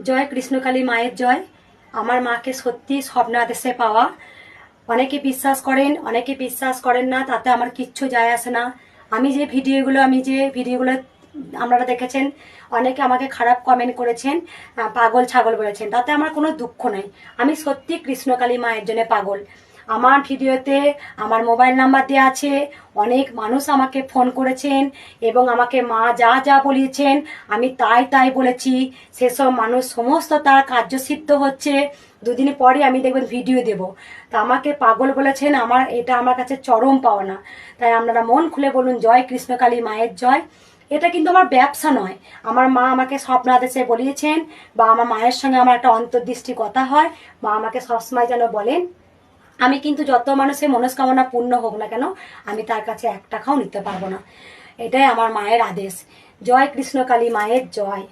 জয় কৃষ্ণকালী মায়ের জয়। আমার মাকে সত্যি স্বপ্নাদেশে পাওয়া। অনেকে বিশ্বাস করেন, অনেকে বিশ্বাস করেন না, তাতে আমার কিচ্ছু যায় আসে না। আমি যে ভিডিওগুলো আপনারা দেখেছেন, অনেকে আমাকে খারাপ কমেন্ট করেছেন, পাগল ছাগল বলেছেন, তাতে আমার কোনো দুঃখ নেই। আমি সত্যি কৃষ্ণকালী মায়ের জন্য পাগল। আমার ভিডিওতে আমার মোবাইল নাম্বার দেওয়া আছে। অনেক মানুষ আমাকে ফোন করেছেন এবং আমাকে মা যা যা বলিয়েছেন আমি তাই তাই বলেছি। সেসব মানুষ সমস্ত তার কার্যসিদ্ধ হচ্ছে। দুদিন পরে আমি দেখবেন ভিডিও দেব। তা আমাকে পাগল বলেছেন, এটা আমার কাছে চরম পাওনা। তাই আপনারা মন খুলে বলুন জয় কৃষ্ণকালী মায়ের জয়। এটা কিন্তু আমার ব্যবসা নয়। আমার মা আমাকে স্বপ্নাদেশে বলিয়েছেন, বা আমার মায়ের সঙ্গে আমার একটা অন্তর্দৃষ্টি কথা হয়। মা আমাকে সবসময় যেন বলেন, আমি কিন্তু যত মানুষের মনস্কামনা পূর্ণ হোক না কেন, আমি তার কাছে 1 টাকাও নিতে পারবো না। এটাই আমার মায়ের আদেশ। জয় কৃষ্ণকালী মায়ের জয়।